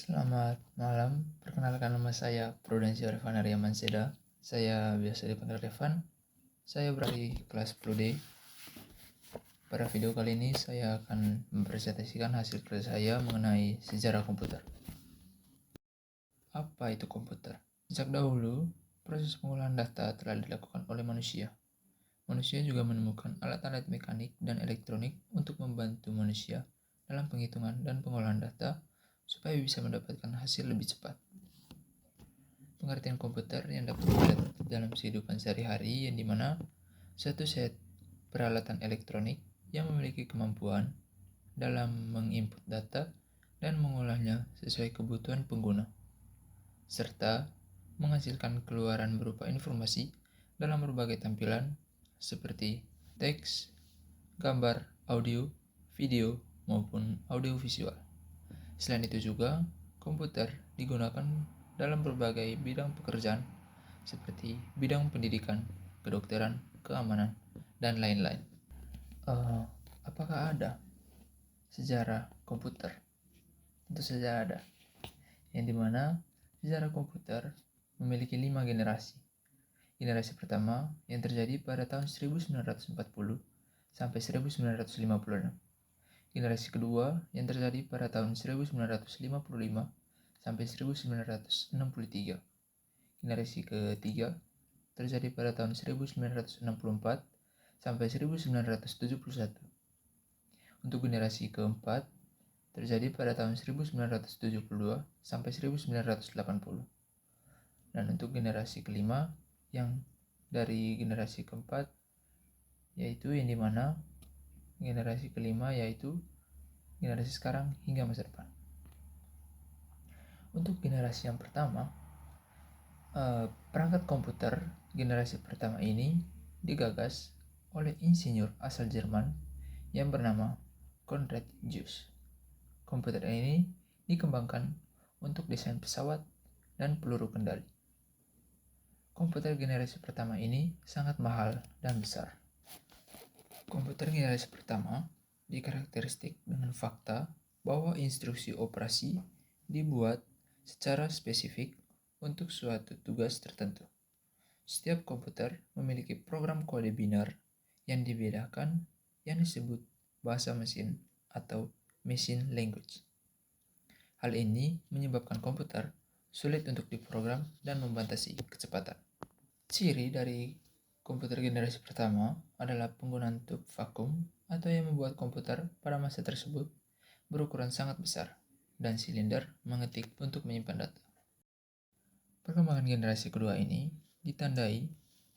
Selamat malam, perkenalkan nama saya Prudensia Revanaria Manseda. Saya biasa dipanggil Revan. Saya berada di kelas 10D. Pada video kali ini saya akan mempresentasikan hasil kerja saya mengenai sejarah komputer. Apa itu komputer? Sejak dahulu, proses pengolahan data telah dilakukan oleh manusia. Manusia juga menemukan alat-alat mekanik dan elektronik untuk membantu manusia dalam penghitungan dan pengolahan data supaya bisa mendapatkan hasil lebih cepat. Pengertian komputer yang dapat dilihat dalam kehidupan sehari-hari yang dimana suatu set peralatan elektronik yang memiliki kemampuan dalam menginput data dan mengolahnya sesuai kebutuhan pengguna, serta menghasilkan keluaran berupa informasi dalam berbagai tampilan seperti teks, gambar, audio, video, maupun audiovisual. Selain itu juga, komputer digunakan dalam berbagai bidang pekerjaan seperti bidang pendidikan, kedokteran, keamanan, dan lain-lain. Apakah ada sejarah komputer? Tentu saja ada. Yang dimana sejarah komputer memiliki 5 generasi. Generasi pertama yang terjadi pada tahun 1940 sampai 1956. Generasi kedua yang terjadi pada tahun 1955 sampai 1963. Generasi ketiga terjadi pada tahun 1964 sampai 1971. Untuk generasi keempat terjadi pada tahun 1972 sampai 1980. Dan untuk generasi kelima yang dari generasi keempat yaitu yang dimana generasi kelima yaitu generasi sekarang hingga masa depan. Untuk generasi yang pertama, perangkat komputer generasi pertama ini digagas oleh insinyur asal Jerman yang bernama Konrad Zuse. Komputer ini dikembangkan untuk desain pesawat dan peluru kendali. Komputer generasi pertama ini sangat mahal dan besar. Komputer generasi pertama dikarakteristik dengan fakta bahwa instruksi operasi dibuat secara spesifik untuk suatu tugas tertentu. Setiap komputer memiliki program kode binar yang dibedakan yang disebut bahasa mesin atau machine language. Hal ini menyebabkan komputer sulit untuk diprogram dan membatasi kecepatan. Ciri dari komputer generasi pertama adalah penggunaan tube vakum atau yang membuat komputer pada masa tersebut berukuran sangat besar dan silinder mengetik untuk menyimpan data. Perkembangan generasi kedua ini ditandai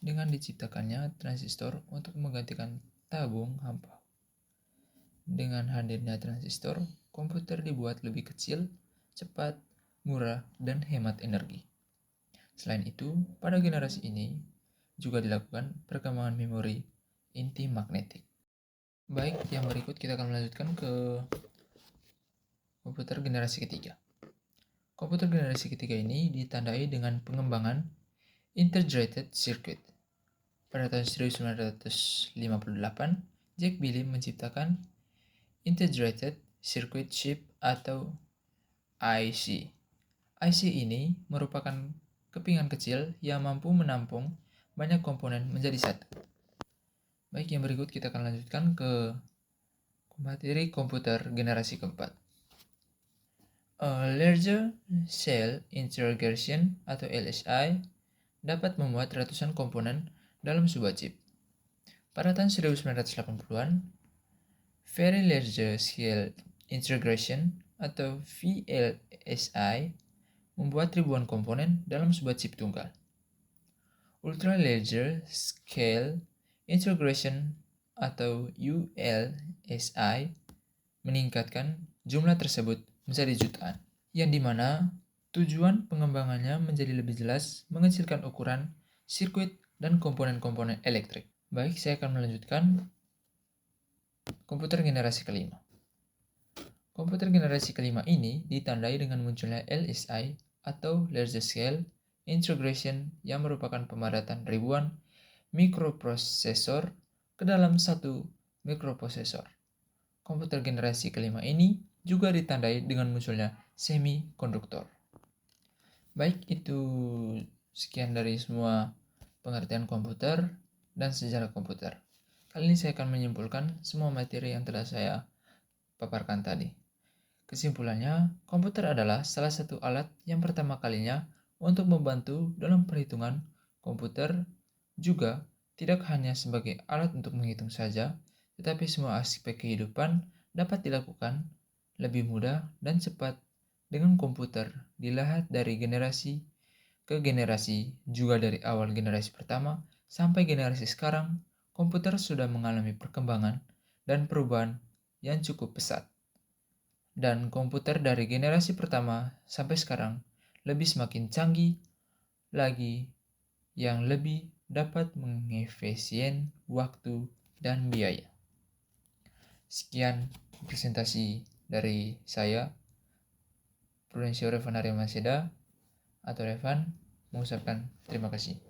dengan diciptakannya transistor untuk menggantikan tabung hampa. Dengan hadirnya transistor, komputer dibuat lebih kecil, cepat, murah, dan hemat energi. Selain itu, pada generasi ini juga dilakukan perkembangan memori inti magnetik. Baik, yang berikut kita akan melanjutkan ke komputer generasi ketiga. Komputer generasi ketiga ini ditandai dengan pengembangan integrated circuit. Pada tahun 1958, Jack Billy menciptakan integrated circuit chip atau IC. IC ini merupakan kepingan kecil yang mampu menampung banyak komponen menjadi satu. Baik, yang berikut kita akan lanjutkan ke materi komputer generasi keempat. Larger Cell Integration atau LSI dapat memuat ratusan komponen dalam sebuah chip. Pada tahun 1980-an, Very Large Scale Integration atau VLSI membuat ribuan komponen dalam sebuah chip tunggal. Ultra Large Scale Integration atau ULSI meningkatkan jumlah tersebut menjadi jutaan, yang dimana tujuan pengembangannya menjadi lebih jelas mengecilkan ukuran sirkuit dan komponen-komponen elektrik. Baik, saya akan melanjutkan komputer generasi kelima. Komputer generasi kelima ini ditandai dengan munculnya LSI atau Large Scale Integration yang merupakan pemadatan ribuan mikroprosesor ke dalam satu mikroprosesor. Komputer generasi kelima ini juga ditandai dengan munculnya semikonduktor. Baik, itu sekian dari semua pengertian komputer dan sejarah komputer. Kali ini saya akan menyimpulkan semua materi yang telah saya paparkan tadi. Kesimpulannya, komputer adalah salah satu alat yang pertama kalinya untuk membantu dalam perhitungan. Komputer juga tidak hanya sebagai alat untuk menghitung saja, tetapi semua aspek kehidupan dapat dilakukan lebih mudah dan cepat dengan komputer. Dilihat dari generasi ke generasi, juga dari awal generasi pertama sampai generasi sekarang, komputer sudah mengalami perkembangan dan perubahan yang cukup pesat. Dan komputer dari generasi pertama sampai sekarang lebih semakin canggih lagi, yang lebih dapat mengefisien waktu dan biaya. Sekian presentasi dari saya, Prudencio Revan Arya Maseda, atau Revan, mengucapkan terima kasih.